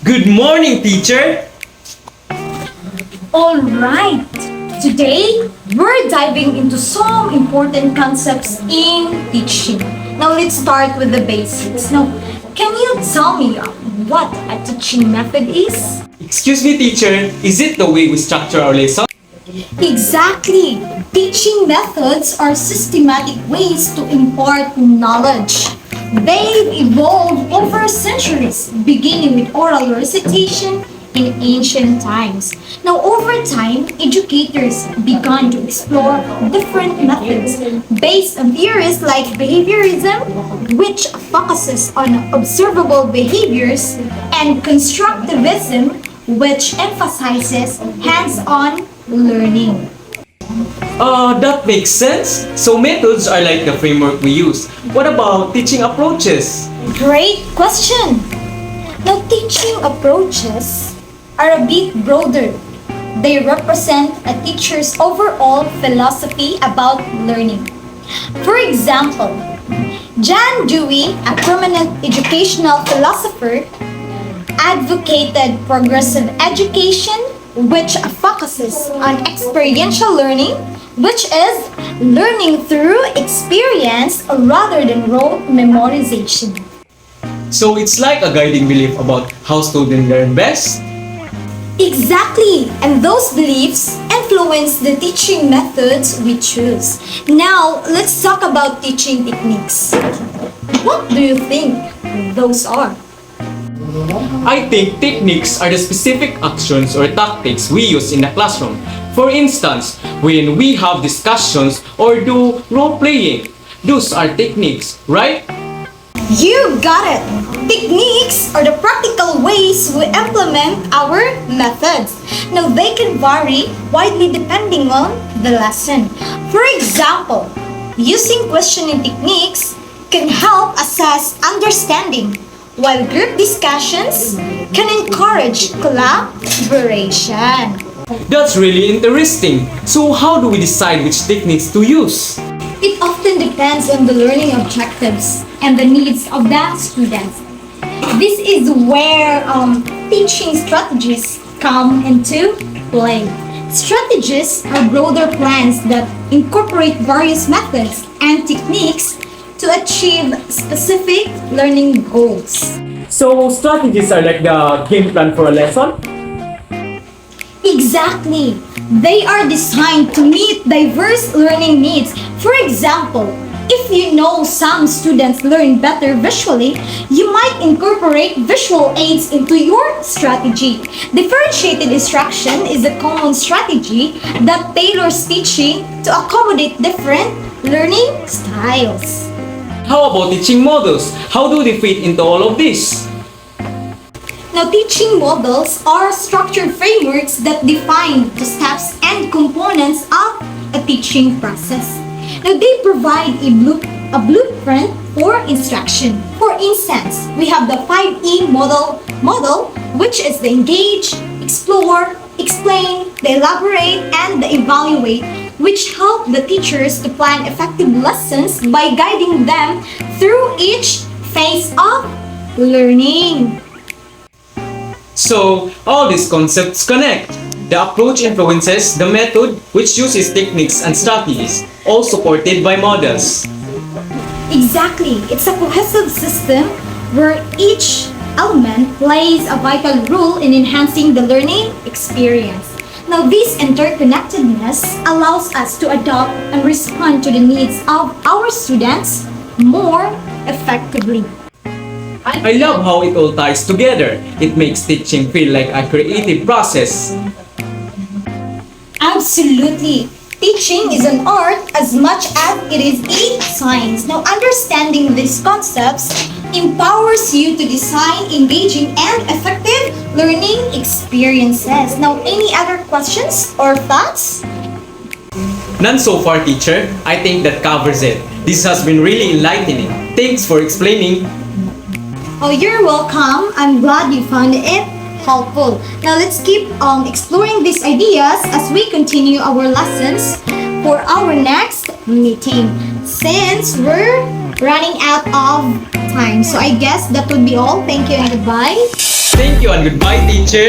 Good morning, teacher! Alright, today we're diving into some important concepts in teaching. Now let's start with the basics. Now, can you tell me what a teaching method is? Excuse me, teacher, is it the way we structure our lesson? Exactly! Teaching methods are systematic ways to impart knowledge. They've evolved over centuries, beginning with oral recitation in ancient times. Now, over time, educators began to explore different methods based on theories like behaviorism, which focuses on observable behaviors, and constructivism, which emphasizes hands-on learning. That makes sense. So methods are like the framework we use. What about teaching approaches? Great question! Now, teaching approaches are a bit broader. They represent a teacher's overall philosophy about learning. For example, John Dewey, a prominent educational philosopher, advocated progressive education, which focuses on experiential learning, which is learning through experience rather than rote memorization. So it's like a guiding belief about how students learn best? Exactly, and those beliefs influence the teaching methods we choose. Now, let's talk about teaching techniques. What do you think those are? I think techniques are the specific actions or tactics we use in the classroom. For instance, when we have discussions or do role-playing, those are techniques, right? You got it! Techniques are the practical ways we implement our methods. Now, they can vary widely depending on the lesson. For example, using questioning techniques can help assess understanding, while group discussions can encourage collaboration. That's really interesting. So how do we decide which techniques to use? It often depends on the learning objectives and the needs of the students. This is where teaching strategies come into play. Strategies are broader plans that incorporate various methods and techniques to achieve specific learning goals. So strategies are like the game plan for a lesson? Exactly! They are designed to meet diverse learning needs. For example, if you know some students learn better visually, you might incorporate visual aids into your strategy. Differentiated instruction is a common strategy that tailors teaching to accommodate different learning styles. How about teaching models? How do they fit into all of this? Now, teaching models are structured frameworks that define the steps and components of a teaching process. Now, they provide a blueprint for instruction. For instance, we have the 5E model, which is the engage, explore, explain, the elaborate, and the evaluate, which help the teachers to plan effective lessons by guiding them through each phase of learning. So, all these concepts connect. The approach influences the method, which uses techniques and strategies, all supported by models. Exactly. It's a cohesive system where each element plays a vital role in enhancing the learning experience. Now, this interconnectedness allows us to adopt and respond to the needs of our students more effectively. I love how it all ties together. It makes teaching feel like a creative process. Absolutely. Teaching is an art as much as it is a science. Now, understanding these concepts empowers you to design engaging and effective learning experiences. Now, any other questions or thoughts? None so far, teacher. I think that covers it. This has been really enlightening. Thanks for explaining. Oh, you're welcome. I'm glad you found it helpful. Now let's keep exploring these ideas as we continue our lessons for our next meeting. Since we're running out of time, so I guess that would be all. Thank you and goodbye. Thank you and goodbye, teacher.